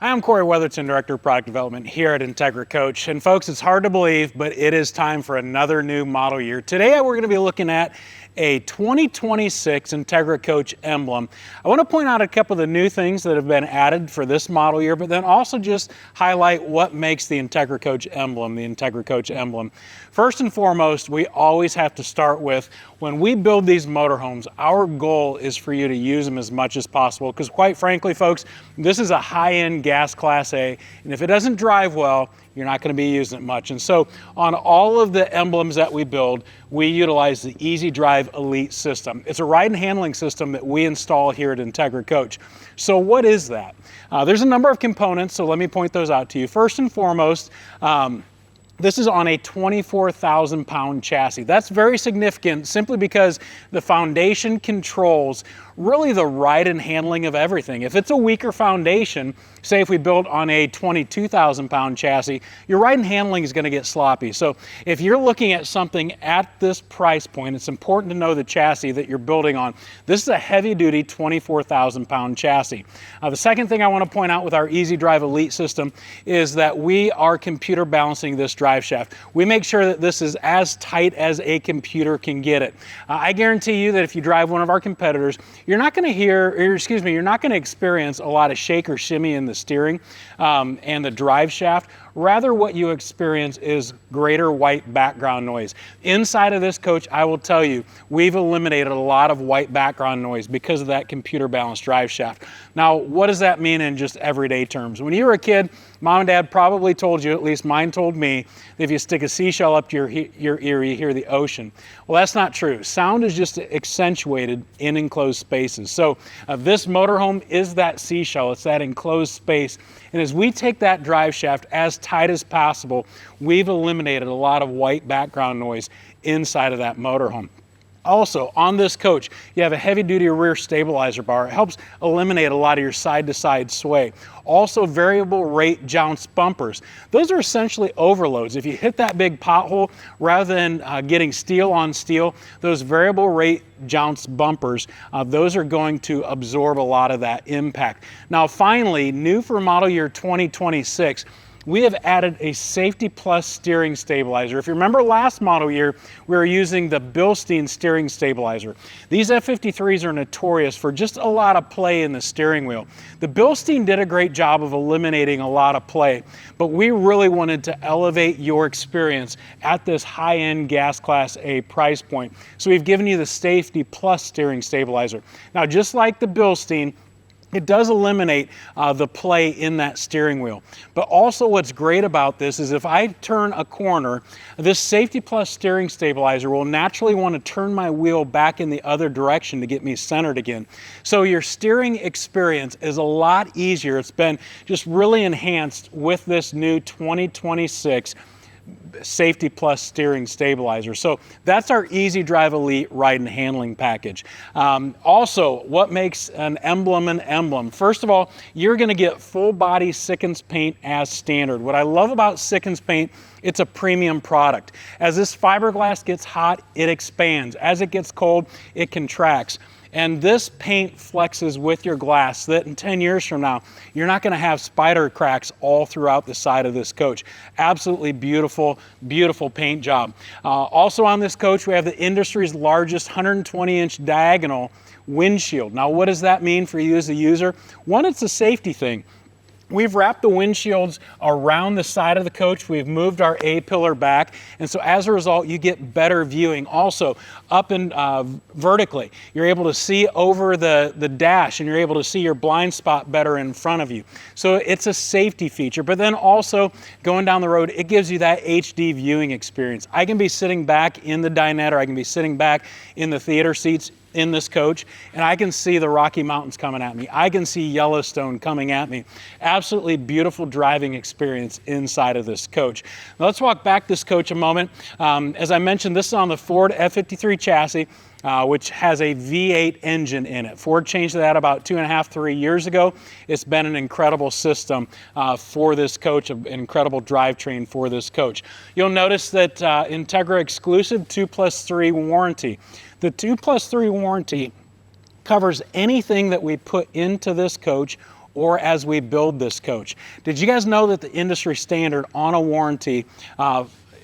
Hi, I'm Cory Weatherton, Director of Product Development here at Entegra Coach. And folks, it's hard to believe, but it is time for another new model year. Today, we're going to be looking at a 2026 Entegra Coach Emblem. I want to point out a couple of the new things that have been added for this model year, but then also just highlight what makes the Entegra Coach Emblem, the Entegra Coach Emblem. First and foremost, we always have to start with, when we build these motorhomes, our goal is for you to use them as much as possible, because quite frankly, folks, this is a high-end gas Class A, and if it doesn't drive well, you're not going to be using it much. And so on all of the emblems that we build, we utilize the Easy Drive Elite system. It's a ride and handling system that we install here at Entegra Coach. So what is that? There's a number of components, so let me point those out to you. First and foremost, this is on a 24,000 pound chassis. That's very significant simply because the foundation controls really the ride and handling of everything. If it's a weaker foundation, say if we built on a 22,000 pound chassis, your ride and handling is going to get sloppy. So if you're looking at something at this price point, it's important to know the chassis that you're building on. This is a heavy duty 24,000 pound chassis. The second thing I want to point out with our Easy Drive Elite system is that we are computer balancing this drive shaft. We make sure that this is as tight as a computer can get it. I guarantee you that if you drive one of our competitors, you're not going to you're not going to experience a lot of shake or shimmy in the steering and the drive shaft. Rather, what you experience is greater white background noise. Inside of this coach, I will tell you, we've eliminated a lot of white background noise because of that computer balanced drive shaft. Now, what does that mean in just everyday terms? When you were a kid, mom and dad probably told you, at least mine told me, that if you stick a seashell up to your ear, you hear the ocean. Well, that's not true. Sound is just accentuated in enclosed spaces. So this motorhome is that seashell. It's that enclosed space. And as we take that drive shaft as tight as possible, we've eliminated a lot of white background noise inside of that motorhome. Also, on this coach, you have a heavy-duty rear stabilizer bar. It helps eliminate a lot of your side-to-side sway. Also, variable rate jounce bumpers. Those are essentially overloads. If you hit that big pothole, rather than getting steel on steel, those variable rate jounce bumpers, those are going to absorb a lot of that impact. Now, finally, new for model year 2026, we have added a Safety Plus steering stabilizer. If you remember last model year, we were using the Bilstein steering stabilizer. These F53s are notorious for just a lot of play in the steering wheel. The Bilstein did a great job of eliminating a lot of play, but we really wanted to elevate your experience at this high-end gas class A price point. So we've given you the Safety Plus steering stabilizer. Now, just like the Bilstein, it does eliminate the play in that steering wheel. But also what's great about this is if I turn a corner, this Safety Plus steering stabilizer will naturally want to turn my wheel back in the other direction to get me centered again. So your steering experience is a lot easier. It's been just really enhanced with this new 2026 Safety Plus steering stabilizer. So that's our Easy Drive Elite ride and handling package. Also, what makes an Emblem an Emblem? First of all, you're going to get full body Sikkens paint as standard. What I love about Sikkens paint, it's a premium product. As this fiberglass gets hot, it expands. As it gets cold, it contracts. And this paint flexes with your glass so that in 10 years from now, you're not going to have spider cracks all throughout the side of this coach. Absolutely beautiful, beautiful paint job. Also on this coach, we have the industry's largest 120-inch diagonal windshield. Now, what does that mean for you as a user? One, it's a safety thing. We've wrapped the windshields around the side of the coach. We've moved our A-pillar back, and so as a result, you get better viewing. Also, up and vertically, you're able to see over the dash, and you're able to see your blind spot better in front of you. So it's a safety feature, but then also going down the road, it gives you that HD viewing experience. I can be sitting back in the dinette, or I can be sitting back in the theater seats in this coach, and I can see the Rocky Mountains coming at me. I can see Yellowstone coming at me. Absolutely beautiful driving experience inside of this coach. Now let's walk back this coach a moment. As I mentioned, this is on the Ford F53 chassis, which has a V8 engine in it. Ford changed that about 2.5, 3 years ago. It's been an incredible system for this coach, an incredible drivetrain for this coach. You'll notice that Entegra exclusive 2+3 warranty. The 2+3 warranty covers anything that we put into this coach or as we build this coach. Did you guys know that the industry standard on a warranty,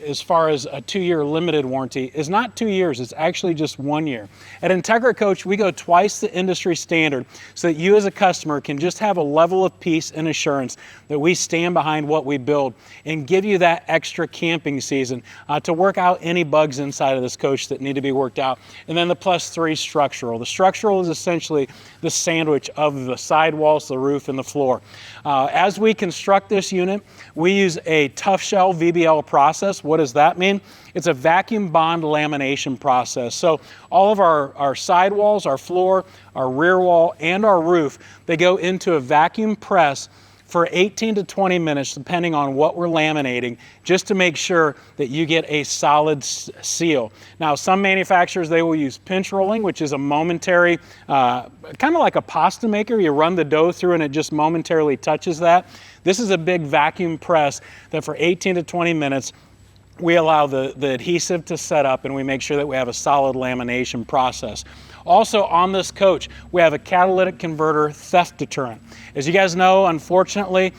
as far as a 2-year limited warranty, is not 2 years, it's actually just 1 year. At Entegra Coach, we go twice the industry standard so that you as a customer can just have a level of peace and assurance that we stand behind what we build and give you that extra camping season to work out any bugs inside of this coach that need to be worked out. And then the +3 structural. The structural is essentially the sandwich of the sidewalls, the roof, and the floor. As we construct this unit, we use a tough shell VBL process. What does that mean? It's a vacuum bond lamination process. So all of our sidewalls, our floor, our rear wall, and our roof, they go into a vacuum press for 18 to 20 minutes, depending on what we're laminating, just to make sure that you get a solid seal. Now, some manufacturers, they will use pinch rolling, which is a momentary, kind of like a pasta maker. You run the dough through and it just momentarily touches that. This is a big vacuum press that for 18 to 20 minutes, we allow the adhesive to set up and we make sure that we have a solid lamination process. Also on this coach, we have a catalytic converter theft deterrent. As you guys know, unfortunately,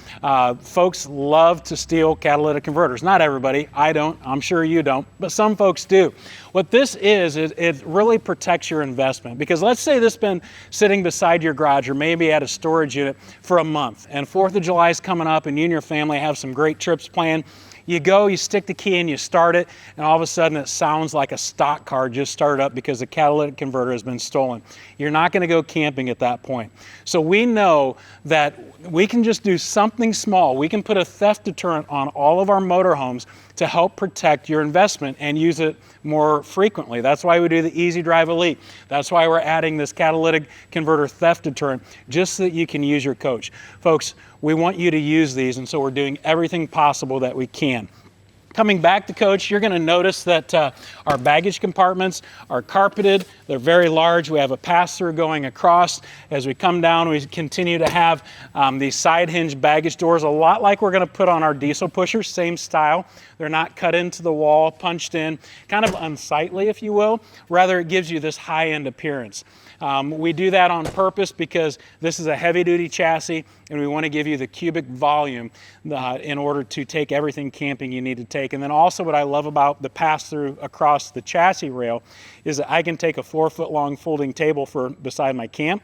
folks love to steal catalytic converters. Not everybody, I don't, I'm sure you don't, but some folks do. What this is it really protects your investment, because let's say this has been sitting beside your garage or maybe at a storage unit for a month, and 4th of July is coming up and you and your family have some great trips planned. You go, you stick the key in, you start it, and all of a sudden it sounds like a stock car just started up because the catalytic converter has been stolen. You're not going to go camping at that point. So we know that we can just do something small. We can put a theft deterrent on all of our motorhomes to help protect your investment and use it more frequently. That's why we do the Easy Drive Elite. That's why we're adding this catalytic converter theft deterrent, just so that you can use your coach. Folks, we want you to use these, and so we're doing everything possible that we can. Coming back to coach, you're going to notice that our baggage compartments are carpeted. They're very large. We have a pass-through going across. As we come down, we continue to have these side hinge baggage doors, a lot like we're going to put on our diesel pushers, same style. They're not cut into the wall, punched in, kind of unsightly, if you will. Rather, it gives you this high-end appearance. We do that on purpose because this is a heavy-duty chassis, and we want to give you the cubic volume in order to take everything camping you need to take. And then also what I love about the pass-through across the chassis rail is that I can take a 4-foot-long folding table for beside my camp,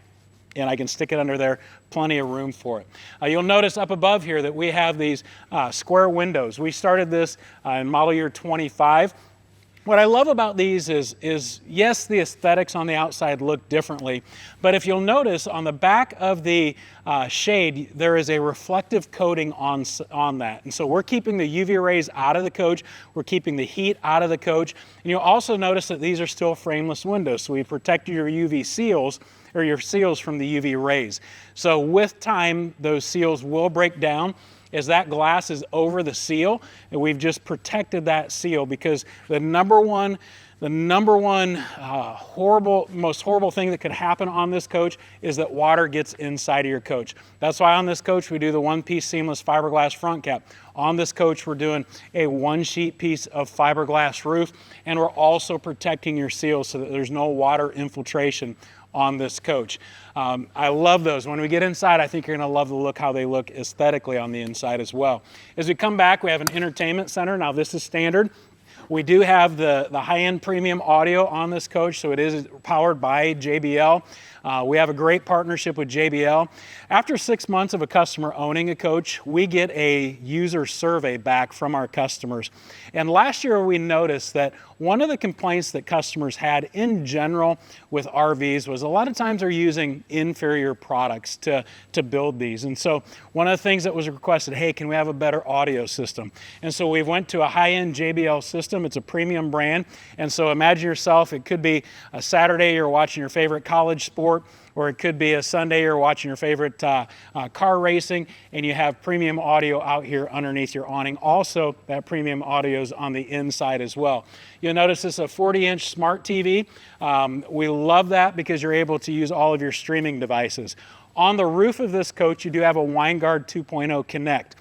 and I can stick it under there, plenty of room for it. You'll notice up above here that we have these square windows. We started this in model year 25. What I love about these is yes, the aesthetics on the outside look differently, but if you'll notice on the back of the shade, there is a reflective coating on that. And so we're keeping the UV rays out of the coach, we're keeping the heat out of the coach, and you'll also notice that these are still frameless windows, so we protect your UV seals, or your seals, from the UV rays. So with time, those seals will break down as that glass is over the seal, and we've just protected that seal, because the number one most horrible thing that could happen on this coach is that water gets inside of your coach. That's why on this coach we do the one-piece seamless fiberglass front cap. On this coach we're doing a one-sheet piece of fiberglass roof, and we're also protecting your seals so that there's no water infiltration on this coach. I love those. When we get inside, I think you're going to love the look, how they look aesthetically on the inside as well. As we come back, we have an entertainment center. Now this is standard. We do have the high-end premium audio on this coach, so it is powered by JBL. We have a great partnership with JBL. After 6 months of a customer owning a coach, we get a user survey back from our customers. And last year we noticed that one of the complaints that customers had in general with RVs was a lot of times they're using inferior products to build these. And so one of the things that was requested, hey, can we have a better audio system? And so we went to a high-end JBL system. It's a premium brand. And so imagine yourself, it could be a Saturday you're watching your favorite college sport, or it could be a Sunday you're watching your favorite car racing, and you have premium audio out here underneath your awning. Also, that premium audio is on the inside as well. You'll notice this is a 40-inch smart TV. We love that because you're able to use all of your streaming devices. On the roof of this coach, you do have a WineGuard 2.0 Connect.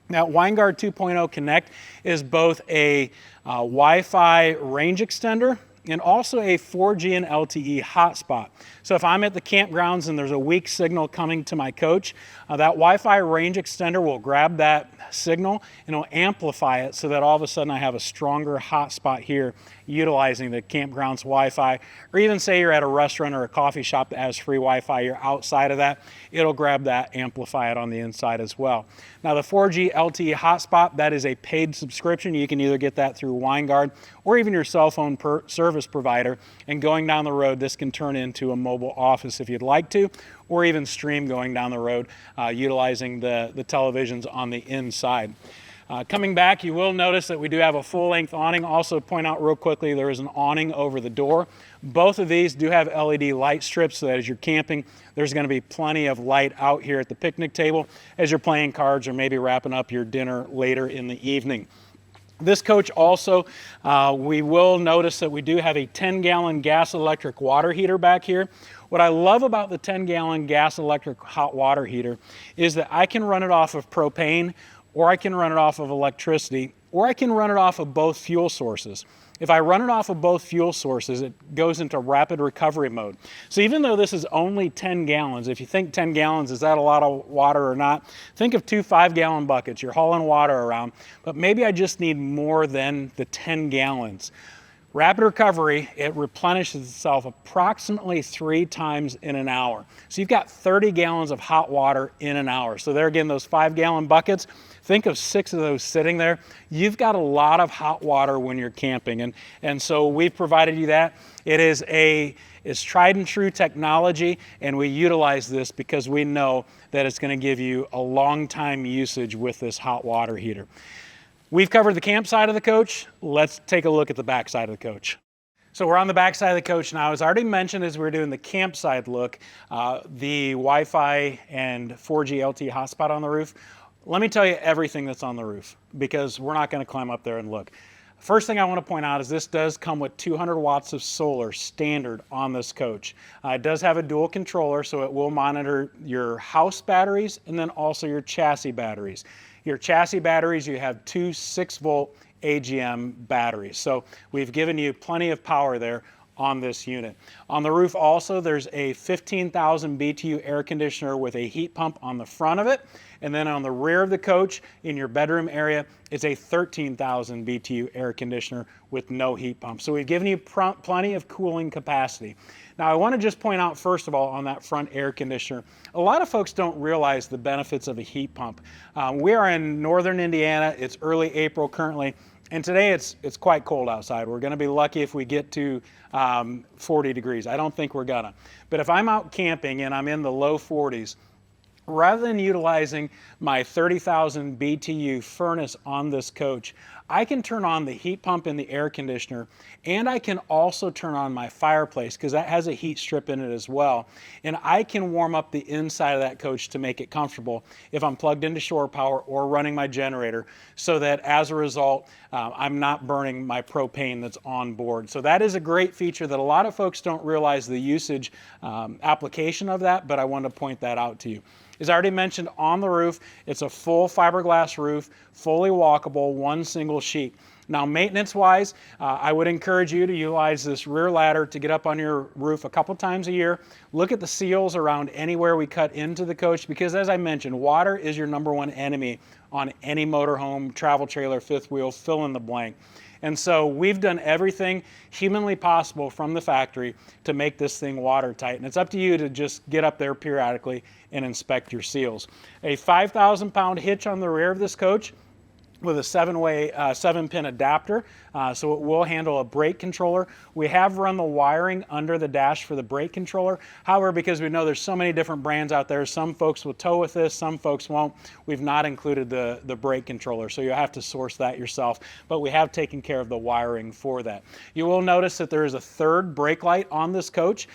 Now, WineGuard 2.0 Connect is both a Wi-Fi range extender and also a 4G and LTE hotspot. So if I'm at the campgrounds and there's a weak signal coming to my coach, that Wi-Fi range extender will grab that signal and it'll amplify it so that all of a sudden I have a stronger hotspot here utilizing the campground's Wi-Fi. Or even say you're at a restaurant or a coffee shop that has free Wi-Fi, you're outside of that, it'll grab that, amplify it on the inside as well. Now the 4G LTE hotspot, that is a paid subscription. You can either get that through WineGuard or even your cell phone service provider, and going down the road this can turn into a mobile office if you'd like to, or even stream going down the road utilizing the televisions on the inside. Coming back, you will notice that we do have a full-length awning. Also point out real quickly, there is an awning over the door. Both of these do have LED light strips so that as you're camping, there's going to be plenty of light out here at the picnic table as you're playing cards or maybe wrapping up your dinner later in the evening. This coach also, we will notice that we do have a 10-gallon gas electric water heater back here. What I love about the 10-gallon gas electric hot water heater is that I can run it off of propane, or I can run it off of electricity, or I can run it off of both fuel sources. If I run it off of both fuel sources, it goes into rapid recovery mode. So even though this is only 10 gallons, if you think 10 gallons, is that a lot of water or not? Think of 2 5-gallon buckets. You're hauling water around, but maybe I just need more than the 10 gallons. Rapid recovery, it replenishes itself approximately 3 times in an hour. So you've got 30 gallons of hot water in an hour. So there again, those 5-gallon buckets, think of 6 of those sitting there. You've got a lot of hot water when you're camping. And so we've provided you that. It's tried and true technology, and we utilize this because we know that it's going to give you a long time usage with this hot water heater. We've covered the camp side of the coach. Let's take a look at the back side of the coach. So we're on the back side of the coach now. As already mentioned, as we're doing the campside look, the Wi-Fi and 4G LTE hotspot on the roof. Let me tell you everything that's on the roof because we're not going to climb up there and look. First thing I want to point out is this does come with 200 watts of solar standard on this coach. It does have a dual controller, so it will monitor your house batteries and then also your chassis batteries. Your chassis batteries, you have 2 6-volt AGM batteries. So we've given you plenty of power there on this unit. On the roof also, there's a 15,000 BTU air conditioner with a heat pump on the front of it. And then on the rear of the coach, in your bedroom area, is a 13,000 BTU air conditioner with no heat pump. So we've given you plenty of cooling capacity. Now I want to just point out first of all on that front air conditioner, a lot of folks don't realize the benefits of a heat pump. We are in northern Indiana, it's early April currently, and today it's quite cold outside. We're going to be lucky if we get to 40 degrees. I don't think we're gonna. But if I'm out camping and I'm in the low 40s, rather than utilizing my 30,000 BTU furnace on this coach, I can turn on the heat pump in the air conditioner, and I can also turn on my fireplace because that has a heat strip in it as well. And I can warm up the inside of that coach to make it comfortable if I'm plugged into shore power or running my generator, so that as a result, I'm not burning my propane that's on board. So that is a great feature that a lot of folks don't realize the usage application of that, but I wanted to point that out to you. As I already mentioned, on the roof, it's a full fiberglass roof, fully walkable, 1 single sheet. Now, maintenance-wise, I would encourage you to utilize this rear ladder to get up on your roof a couple times a year. Look at the seals around anywhere we cut into the coach because, as I mentioned, water is your #1 enemy on any motorhome, travel trailer, fifth wheel, fill in the blank. And so we've done everything humanly possible from the factory to make this thing watertight. And it's up to you to just get up there periodically and inspect your seals. A 5,000-pound hitch on the rear of this coach with a 7-pin adapter, so it will handle a brake controller. We have run the wiring under the dash for the brake controller. However, because we know there's so many different brands out there, some folks will tow with this, some folks won't. We've not included the brake controller, so you'll have to source that yourself, but we have taken care of the wiring for that. You will notice that there is a 3rd brake light on this coach.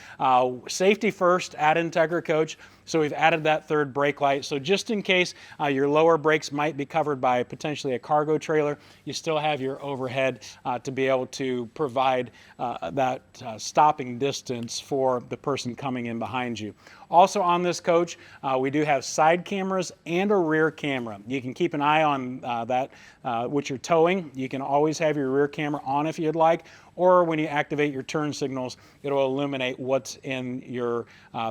Safety first at Entegra Coach. So we've added that 3rd brake light. So just in case your lower brakes might be covered by potentially a cargo trailer, you still have your overhead to be able to provide that stopping distance for the person coming in behind you. Also on this coach, we do have side cameras and a rear camera. You can keep an eye on that which you're towing. You can always have your rear camera on if you'd like, or when you activate your turn signals, it'll illuminate what's in your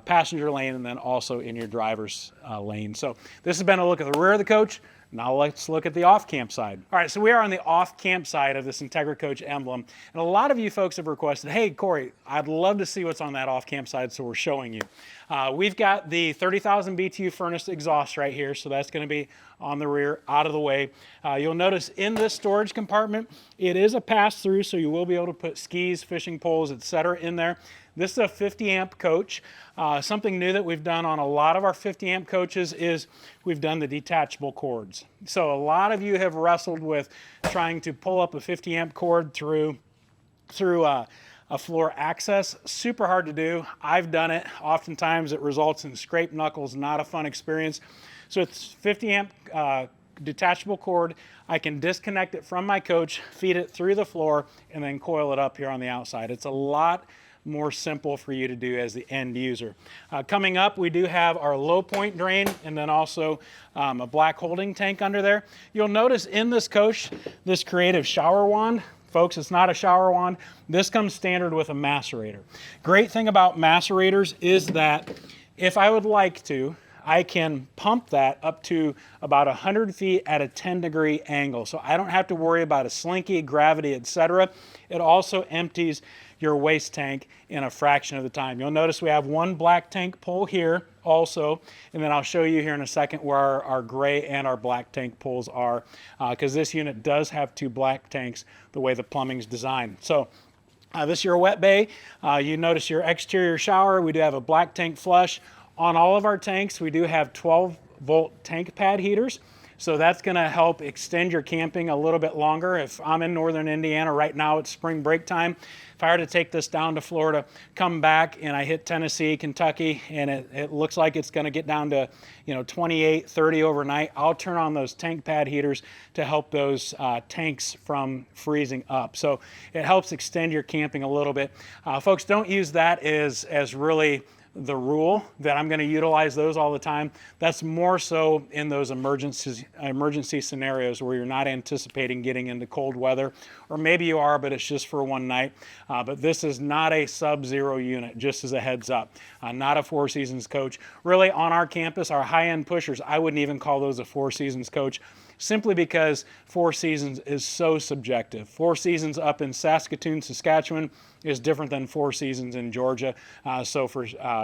passenger lane and then also in your driver's lane. So this has been a look at the rear of the coach. Now let's look at the off-camp side. All right, so we are on the off-camp side of this Entegra Coach Emblem, and a lot of you folks have requested, hey, Cory, I'd love to see what's on that off-camp side, so we're showing you. We've got the 30,000 BTU furnace exhaust right here, so that's going to be on the rear, out of the way. You'll notice in this storage compartment, it is a pass-through, so you will be able to put skis, fishing poles, etc. in there. This is a 50 amp coach. Something new that we've done on a lot of our 50 amp coaches is we've done the detachable cords. So a lot of you have wrestled with trying to pull up a 50 amp cord through a floor access. Super hard to do. I've done it. Oftentimes it results in scraped knuckles, not a fun experience. So it's 50 amp detachable cord. I can disconnect it from my coach, feed it through the floor, and then coil it up here on the outside. It's a lot more simple for you to do as the end user. Coming up, we do have our low point drain and then also a black holding tank under there. You'll notice in this coach, this creative shower wand. Folks, it's not a shower wand. This comes standard with a macerator. Great thing about macerators is that if I would like to, I can pump that up to about 100 feet at a 10-degree angle. So I don't have to worry about a slinky, gravity, etc. It also empties your waste tank in a fraction of the time. You'll notice we have one black tank pull here also, and then I'll show you here in a second where our gray and our black tank pulls are, because this unit does have two black tanks the way the plumbing's designed. So this is your wet bay. You notice your exterior shower. We do have a black tank flush. On all of our tanks, we do have 12-volt tank pad heaters. So that's going to help extend your camping a little bit longer. If I'm in northern Indiana right now, it's spring break time. If I were to take this down to Florida, come back, and I hit Tennessee, Kentucky, and it looks like it's going to get down to 28, 30 overnight, I'll turn on those tank pad heaters to help those tanks from freezing up. So it helps extend your camping a little bit. Folks, don't use that as really the rule that I'm going to utilize those all the time. That's more so in those emergency scenarios where you're not anticipating getting into cold weather, or maybe you are, but it's just for one night. But this is not a sub-zero unit, just as a heads up. Not a Four Seasons coach. Really, on our campus, our high-end pushers, I wouldn't even call those a Four Seasons coach, simply because Four Seasons is so subjective. Four Seasons up in Saskatoon, Saskatchewan is different than Four Seasons in Georgia. So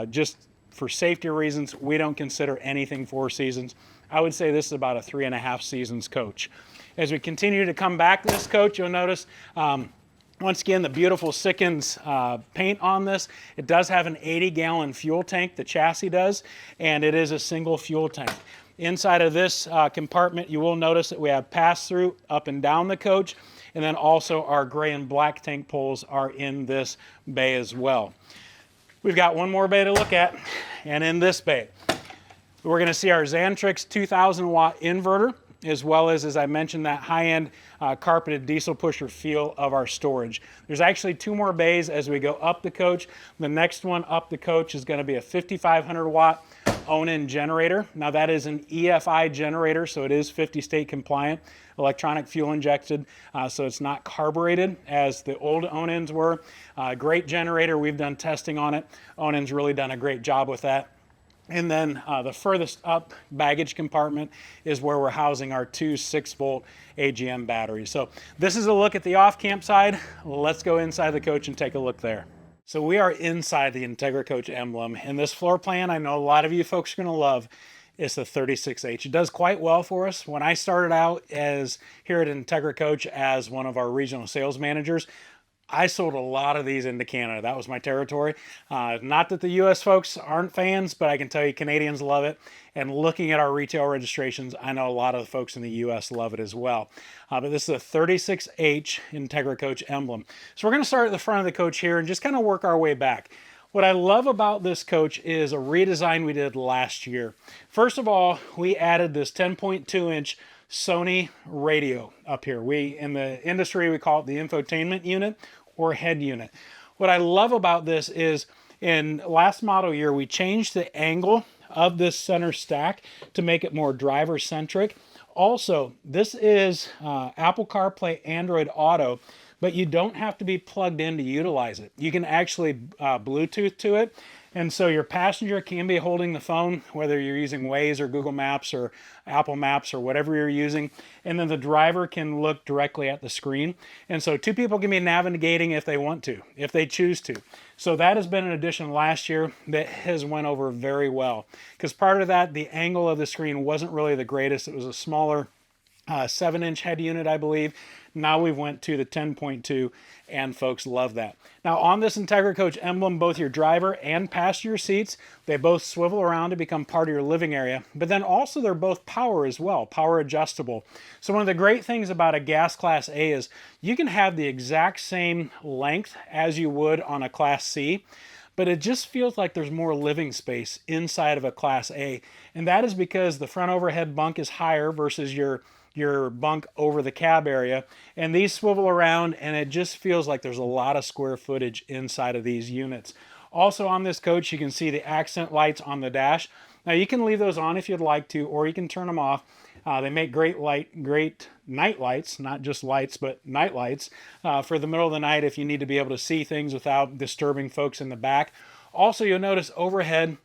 just for safety reasons, we don't consider anything Four Seasons. I would say this is about a 3.5 seasons coach. As we continue to come back to this coach, you'll notice once again, the beautiful Sikkens paint on this. It does have an 80-gallon fuel tank, the chassis does, and it is a single fuel tank. Inside of this compartment, you will notice that we have pass-through up and down the coach, and then also our gray and black tank poles are in this bay as well. We've got one more bay to look at, and in this bay, we're going to see our Xantrix 2,000-watt inverter, as well as I mentioned, that high-end carpeted diesel pusher feel of our storage. There's actually two more bays as we go up the coach. The next one up the coach is going to be a 5,500-watt own-in generator. Now that is an EFI generator, so it is 50 state compliant, electronic fuel injected, so it's not carbureted as the old own-ins were. Great generator, we've done testing on it. Own-in's really done a great job with that. And then the furthest up baggage compartment is where we're housing our two 6-volt AGM batteries. So this is a look at the off-camp side. Let's go inside the coach and take a look there. So we are inside the Entegra Coach Emblem, and this floor plan I know a lot of you folks are going to love. It's the 36H. It does quite well for us. When I started out here at Entegra Coach as one of our regional sales managers, I sold a lot of these into Canada. That was my territory. Not that the US folks aren't fans, but I can tell you Canadians love it. And looking at our retail registrations, I know a lot of the folks in the US love it as well. But this is a 36H Entegra Coach Emblem. So we're going to start at the front of the coach here and just kind of work our way back. What I love about this coach is a redesign we did last year. First of all, we added this 10.2-inch Sony radio up here. In the industry, we call it the infotainment unit or head unit. What I love about this is in last model year, we changed the angle of this center stack to make it more driver-centric. Also, this is Apple CarPlay, Android Auto, but you don't have to be plugged in to utilize it. You can actually Bluetooth to it. And so your passenger can be holding the phone, whether you're using Waze or Google Maps or Apple Maps or whatever you're using. And then the driver can look directly at the screen. And so two people can be navigating if they want to, if they choose to. So that has been an addition last year that has went over very well. Because part of that, the angle of the screen wasn't really the greatest. It was a smaller 7-inch head unit, I believe. Now we've went to the 10.2, and folks love that. Now on this Entegra Coach Emblem, both your driver and passenger seats, they both swivel around to become part of your living area, but then also they're both power as well, power adjustable. So one of the great things about a gas Class A is you can have the exact same length as you would on a Class C, but it just feels like there's more living space inside of a Class A, and that is because the front overhead bunk is higher versus your bunk over the cab area, and these swivel around, and it just feels like there's a lot of square footage inside of these units. Also on this coach, you can see the accent lights on the dash. Now you can leave those on if you'd like to, or you can turn them off. They make great night lights, not just lights, but night lights for the middle of the night if you need to be able to see things without disturbing folks in the back. Also, you'll notice overhead,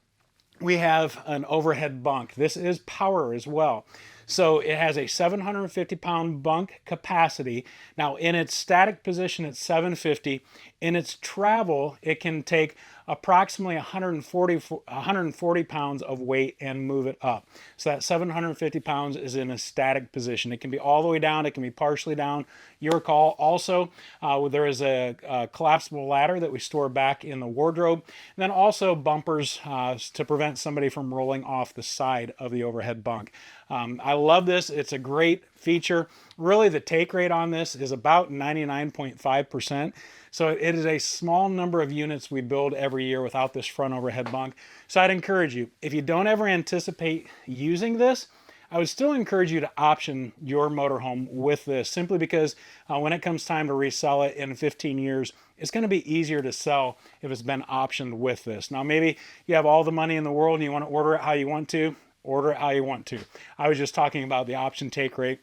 we have an overhead bunk. This is power as well. So it has a 750-pound bunk capacity. Now in its static position, it's 750. In its travel, it can take approximately 140 pounds of weight and move it up. So that 750 pounds is in a static position. It can be all the way down, it can be partially down, your call. Also, there is a collapsible ladder that we store back in the wardrobe. And then also bumpers to prevent somebody from rolling off the side of the overhead bunk. I love this. It's a great feature. Really, the take rate on this is about 99.5%. So it is a small number of units we build every year without this front overhead bunk. So I'd encourage you, if you don't ever anticipate using this, I would still encourage you to option your motorhome with this, simply because when it comes time to resell it in 15 years, it's going to be easier to sell if it's been optioned with this. Now, maybe you have all the money in the world and you want to order it how you want to, order it how you want to. I was just talking about the option take rate.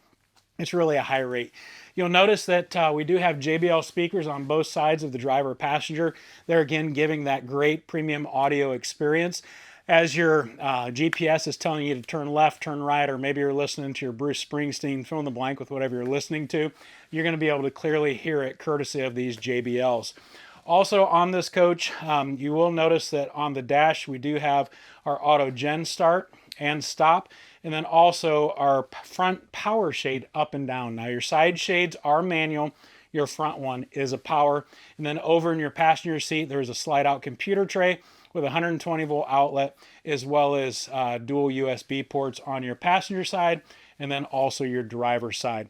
It's really a high rate. You'll notice that we do have JBL speakers on both sides of the driver passenger. They're again giving that great premium audio experience. As your GPS is telling you to turn left, turn right, or maybe you're listening to your Bruce Springsteen, fill in the blank with whatever you're listening to, you're going to be able to clearly hear it courtesy of these JBLs. Also on this coach, you will notice that on the dash we do have our auto gen start and stop, and then also our front power shade up and down. Now your side shades are manual, your front one is a power, and then over in your passenger seat there's a slide out computer tray with a 120 volt outlet, as well as dual USB ports on your passenger side and then also your driver's side.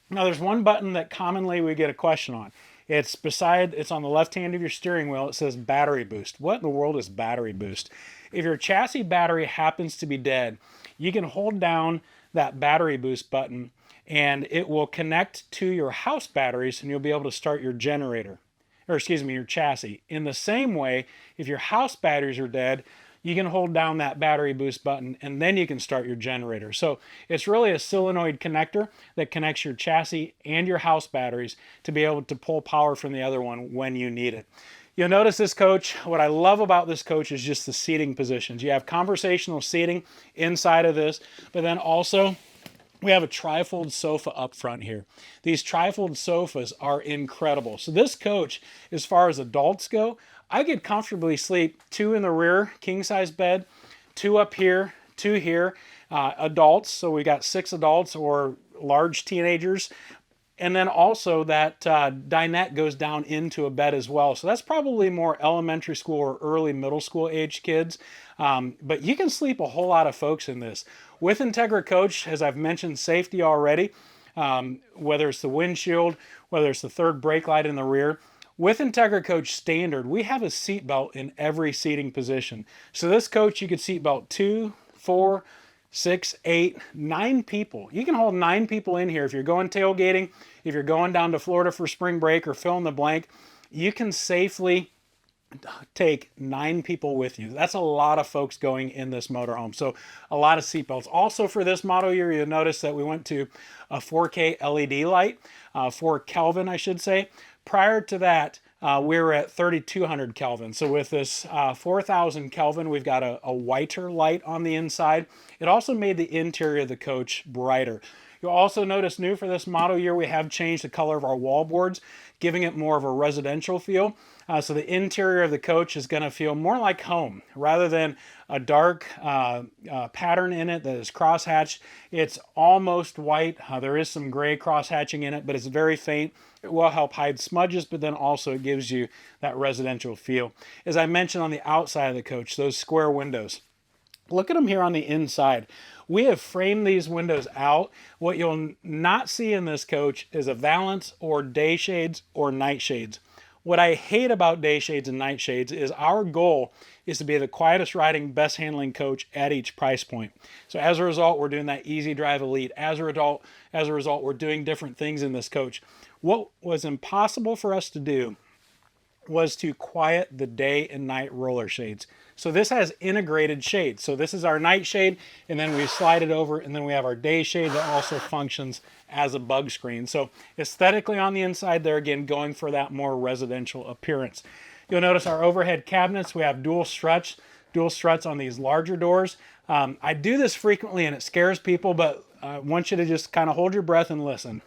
Now there's one button that commonly we get a question on. It's on the left hand of your steering wheel. It says battery boost. What in the world is battery boost? If your chassis battery happens to be dead, you can hold down that battery boost button and it will connect to your house batteries and you'll be able to start your generator, or excuse me, your chassis. In the same way, if your house batteries are dead, you can hold down that battery boost button and then you can start your generator. So it's really a solenoid connector that connects your chassis and your house batteries to be able to pull power from the other one when you need it. You'll notice this coach, what I love about this coach is just the seating positions. You have conversational seating inside of this, but then also we have a trifold sofa up front here. These trifold sofas are incredible. So this coach, as far as adults go, I could comfortably sleep 2 in the rear, king size bed, 2 up here, 2 here, adults. So we got 6 adults or large teenagers. And then also that dinette goes down into a bed as well. So that's probably more elementary school or early middle school age kids. But you can sleep a whole lot of folks in this. With Entegra Coach, as I've mentioned, safety already, whether it's the windshield, whether it's the third brake light in the rear. With Entegra Coach standard, we have a seat belt in every seating position. So this coach, you could seat belt 2, 4, 6, 8, 9 people. You can hold 9 people in here. If you're going tailgating, if you're going down to Florida for spring break or fill in the blank, you can safely take 9 people with you. That's a lot of folks going in this motorhome. So a lot of seatbelts. Also for this model year, you'll notice that we went to a 4K LED light, 4 Kelvin, I should say. Prior to that, we were at 3200 Kelvin. So with this 4000 Kelvin, we've got a whiter light on the inside. It also made the interior of the coach brighter. You'll also notice new for this model year, we have changed the color of our wallboards, giving it more of a residential feel. So the interior of the coach is going to feel more like home rather than a dark pattern in it that is crosshatched. It's almost white. There is some gray crosshatching in it, but it's very faint. It will help hide smudges, but then also it gives you that residential feel. As I mentioned on the outside of the coach, those square windows. Look at them here on the inside. We have framed these windows out. What you'll not see in this coach is a valance or day shades or night shades. What I hate about day shades and night shades is our goal is to be the quietest riding, best handling coach at each price point. So as a result, we're doing that easy drive elite. As a result, we're doing different things in this coach. What was impossible for us to do was to quiet the day and night roller shades. So this has integrated shades. So this is our night shade, and then we slide it over, and then we have our day shade that also functions as a bug screen. So aesthetically on the inside there, again, going for that more residential appearance. You'll notice our overhead cabinets, we have dual struts on these larger doors. I do this frequently and it scares people, but I want you to just kind of hold your breath and listen.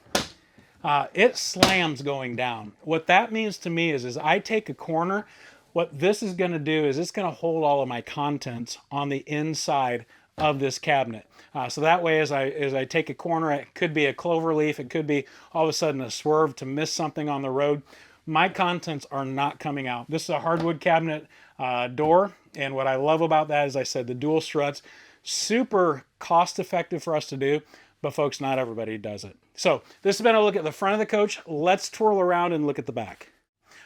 It slams going down. What that means to me is I take a corner, what this is going to do is it's going to hold all of my contents on the inside of this cabinet. So that way as I take a corner, it could be a clover leaf, it could be all of a sudden a swerve to miss something on the road. My contents are not coming out. This is a hardwood cabinet door, and what I love about that is I said the dual struts, super cost effective for us to do, but folks, not everybody does it. So this has been a look at the front of the coach. Let's twirl around and look at the back.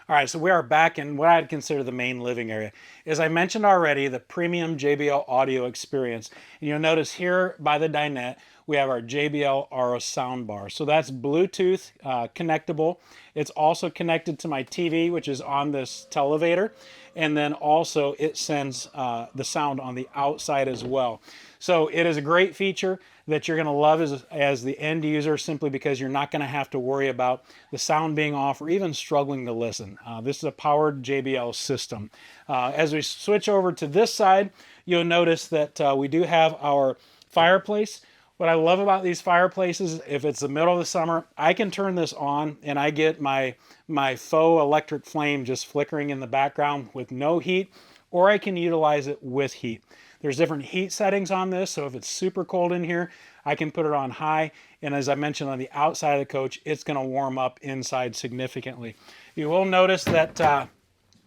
All right, so we are back in what I'd consider the main living area. As I mentioned already, the premium JBL audio experience. And you'll notice here by the dinette, we have our JBL Aura soundbar. So that's Bluetooth connectable. It's also connected to my TV, which is on this televator. And then also it sends the sound on the outside as well. So it is a great feature that you're going to love as the end user, simply because you're not going to have to worry about the sound being off or even struggling to listen. This is a powered JBL system. As we switch over to this side, you'll notice that we do have our fireplace. What I love about these fireplaces, if it's the middle of the summer, I can turn this on and I get my faux electric flame just flickering in the background with no heat, or I can utilize it with heat. There's different heat settings on this, so if it's super cold in here, I can put it on high, and as I mentioned on the outside of the coach, it's going to warm up inside significantly. You will notice that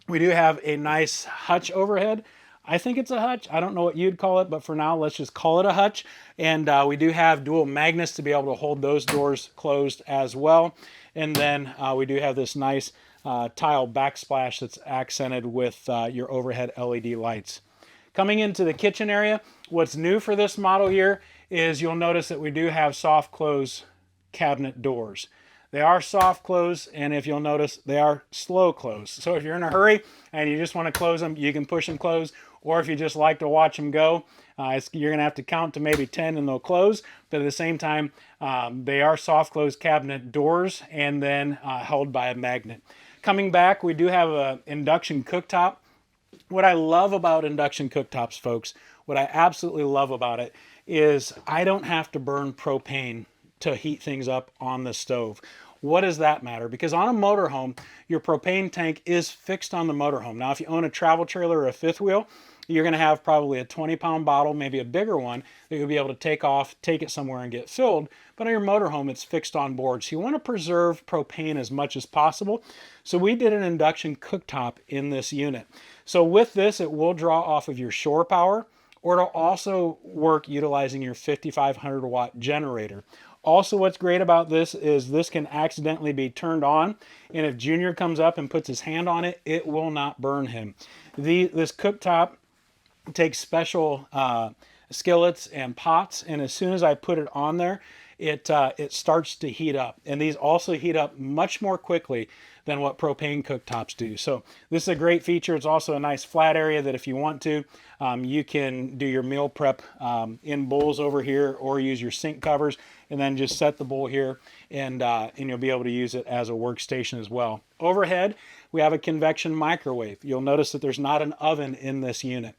we do have a nice hutch overhead. I think it's a hutch. I don't know what you'd call it, but for now, let's just call it a hutch. And we do have dual magnets to be able to hold those doors closed as well. And then we do have this nice tile backsplash that's accented with your overhead LED lights. Coming into the kitchen area, what's new for this model year is you'll notice that we do have soft close cabinet doors. They are soft close, and if you'll notice, they are slow close. So if you're in a hurry and you just want to close them, you can push and close. Or if you just like to watch them go, you're going to have to count to maybe 10 and they'll close. But at the same time, they are soft close cabinet doors and then held by a magnet. Coming back, we do have an induction cooktop. What I love about induction cooktops, folks, what I absolutely love about it is I don't have to burn propane to heat things up on the stove. What does that matter? Because on a motorhome, your propane tank is fixed on the motorhome. Now, if you own a travel trailer or a fifth wheel, you're going to have probably a 20-pound bottle, maybe a bigger one, that you'll be able to take off, take it somewhere and get filled. But on your motorhome, it's fixed on board. So you want to preserve propane as much as possible. So we did an induction cooktop in this unit. So with this, it will draw off of your shore power, or it'll also work utilizing your 5,500 watt generator. Also, what's great about this is this can accidentally be turned on, and if Junior comes up and puts his hand on it, it will not burn him. This cooktop takes special skillets and pots, and as soon as I put it on there, it starts to heat up. And these also heat up much more quickly than what propane cooktops do. So this is a great feature. It's also a nice flat area that if you want to, you can do your meal prep in bowls over here, or use your sink covers and then just set the bowl here, and you'll be able to use it as a workstation as well. Overhead, we have a convection microwave. You'll notice that there's not an oven in this unit.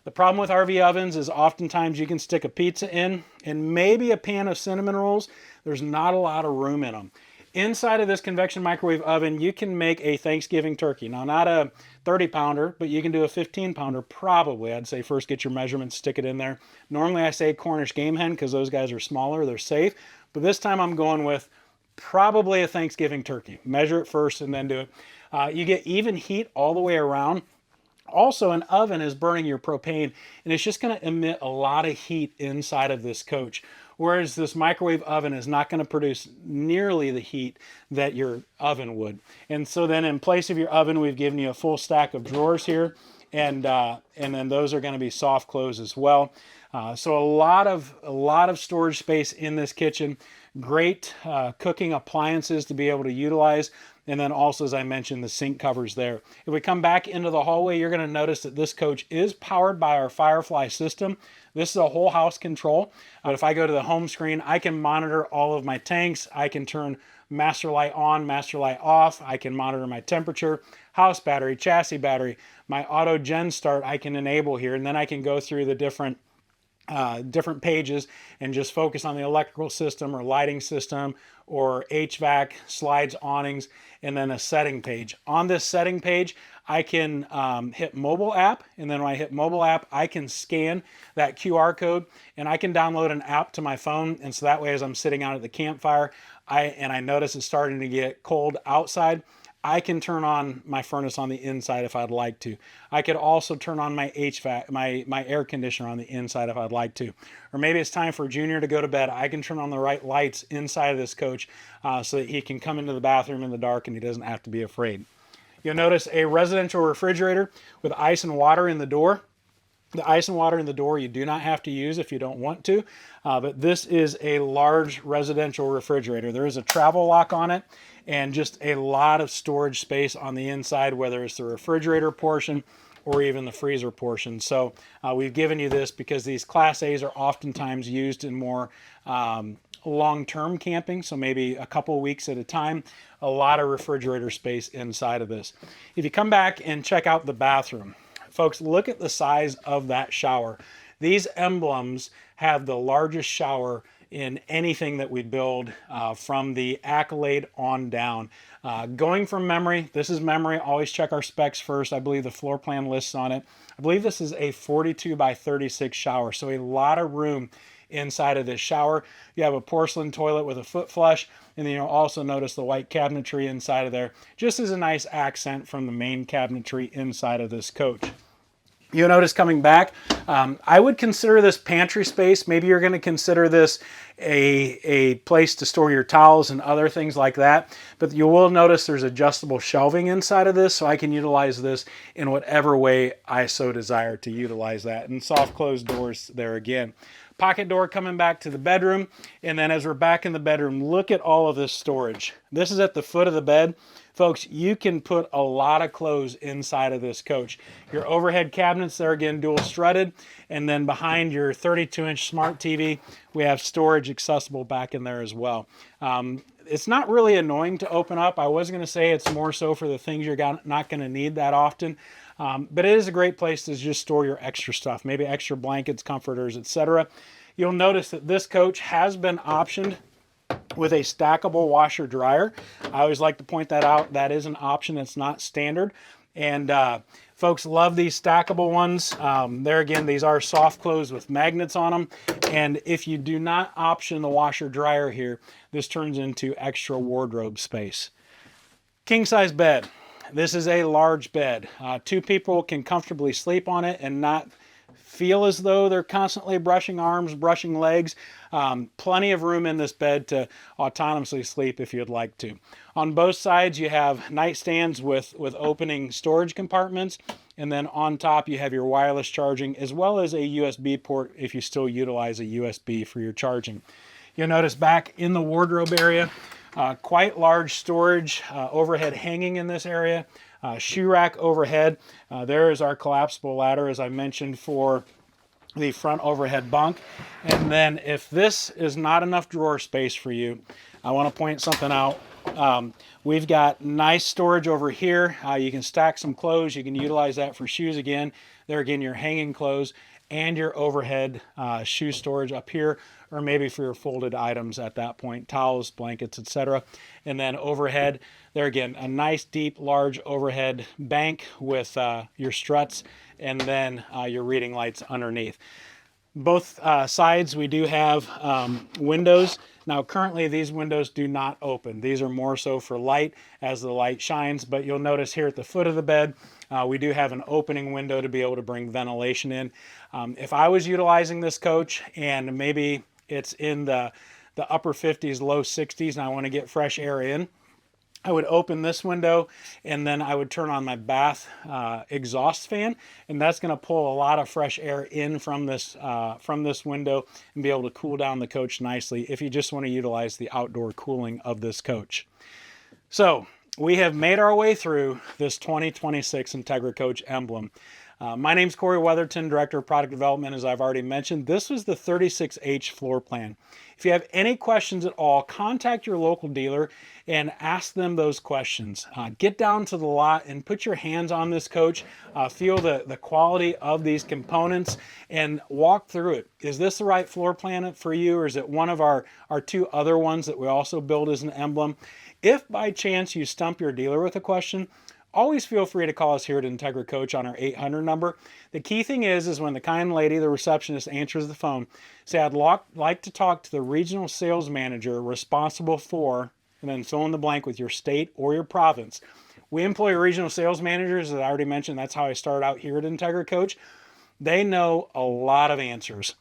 The problem with RV ovens is oftentimes you can stick a pizza in and maybe a pan of cinnamon rolls. There's not a lot of room in them. Inside of this convection microwave oven, you can make a Thanksgiving turkey. Now, not a 30-pounder, but you can do a 15-pounder probably. I'd say first get your measurements, stick it in there. Normally I say Cornish game hen because those guys are smaller, they're safe. But this time I'm going with probably a Thanksgiving turkey. Measure it first and then do it. You get even heat all the way around. Also, an oven is burning your propane, and it's just going to emit a lot of heat inside of this coach. Whereas this microwave oven is not going to produce nearly the heat that your oven would. And so then in place of your oven, we've given you a full stack of drawers here, and then those are going to be soft close as well. So a lot of storage space in this kitchen. Great cooking appliances to be able to utilize. And then also, as I mentioned, the sink covers there. If we come back into the hallway, you're going to notice that this coach is powered by our Firefly system. This is a whole house control. But if I go to the home screen, I can monitor all of my tanks. I can turn master light on, master light off. I can monitor my temperature, house battery, chassis battery. My auto gen start I can enable here. And then I can go through the different pages and just focus on the electrical system or lighting system or HVAC, slides, awnings, and then a setting page. On this setting page, I can hit mobile app, and then when I hit mobile app, I can scan that QR code and I can download an app to my phone. And so that way, as I'm sitting out at the campfire, I notice it's starting to get cold outside, I can turn on my furnace on the inside if I'd like to. I could also turn on my HVAC, my air conditioner on the inside if I'd like to. Or maybe it's time for Junior to go to bed. I can turn on the right lights inside of this coach so that he can come into the bathroom in the dark and he doesn't have to be afraid. You'll notice a residential refrigerator with ice and water in the door. The ice and water in the door you do not have to use if you don't want to, but this is a large residential refrigerator. There is a travel lock on it and just a lot of storage space on the inside, whether it's the refrigerator portion or even the freezer portion. So we've given you this because these Class A's are oftentimes used in more long-term camping, so maybe a couple weeks at a time. A lot of refrigerator space inside of this. If you come back and check out the bathroom, folks, look at the size of that shower. These Emblems have the largest shower in anything that we build from the Accolade on down. Going from memory, this is memory, always check our specs first. I believe the floor plan lists on it. I believe this is a 42 by 36 shower, so a lot of room inside of this shower. You have a porcelain toilet with a foot flush, and then you'll also notice the white cabinetry inside of there, just as a nice accent from the main cabinetry inside of this coach. You'll notice coming back, I would consider this pantry space. Maybe you're going to consider this a place to store your towels and other things like that. But you will notice there's adjustable shelving inside of this, so I can utilize this in whatever way I so desire to utilize that. And soft closed doors there again. Pocket door coming back to the bedroom. And then as we're back in the bedroom, look at all of this storage. This is at the foot of the bed. Folks, you can put a lot of clothes inside of this coach. Your overhead cabinets, they're again dual strutted. And then behind your 32-inch smart TV, we have storage accessible back in there as well. It's not really annoying to open up. I was going to say it's more so for the things you're not going to need that often. But it is a great place to just store your extra stuff, maybe extra blankets, comforters, etc. You'll notice that this coach has been optioned with a stackable washer dryer. I always like to point that out. That is an option. It's not standard. And folks love these stackable ones. There again, these are soft close with magnets on them. And if you do not option the washer dryer here, this turns into extra wardrobe space. King size bed. This is a large bed. Two people can comfortably sleep on it and not feel as though they're constantly brushing arms, brushing legs. Plenty of room in this bed to autonomously sleep if you'd like to. On both sides, you have nightstands with opening storage compartments. And then on top, you have your wireless charging as well as a USB port if you still utilize a USB for your charging. You'll notice back in the wardrobe area, quite large storage overhead hanging in this area, shoe rack overhead. There is our collapsible ladder, as I mentioned, for the front overhead bunk. And then if this is not enough drawer space for you, I want to point something out. We've got nice storage over here. You can stack some clothes. You can utilize that for shoes again. There again, your hanging clothes and your overhead shoe storage up here, or maybe for your folded items at that point, towels, blankets, etc. And then overhead, there again, a nice deep large overhead bank with your struts, and then your reading lights underneath. Both sides we do have windows. Now currently these windows do not open. These are more so for light as the light shines, but you'll notice here at the foot of the bed we do have an opening window to be able to bring ventilation in. If I was utilizing this coach and maybe it's in the upper 50s, low 60s, and I want to get fresh air in, I would open this window and then I would turn on my bath exhaust fan, and that's going to pull a lot of fresh air in from this window and be able to cool down the coach nicely if you just want to utilize the outdoor cooling of this coach. So we have made our way through this 2026 Entegra Coach Emblem. My name's Cory Weatherton, Director of Product Development, as I've already mentioned. This was the 36H floor plan. If you have any questions at all, contact your local dealer and ask them those questions. Get down to the lot and put your hands on this coach. Feel the quality of these components and walk through it. Is this the right floor plan for you, or is it one of our two other ones that we also build as an Emblem? If by chance you stump your dealer with a question, always feel free to call us here at Entegra Coach on our 800 number. The key thing is when the kind lady, the receptionist, answers the phone, say, I'd like to talk to the regional sales manager responsible for, and then fill in the blank with your state or your province. We employ regional sales managers, as I already mentioned. That's how I started out here at Entegra Coach. They know a lot of answers.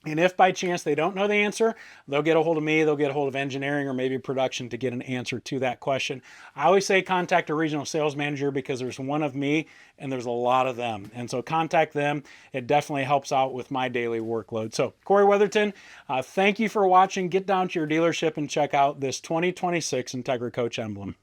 And if by chance they don't know the answer, they'll get a hold of me, they'll get a hold of engineering or maybe production to get an answer to that question. I always say contact a regional sales manager because there's one of me and there's a lot of them. And so contact them. It definitely helps out with my daily workload. So Cory Weatherton, thank you for watching. Get down to your dealership and check out this 2026 Entegra Coach Emblem.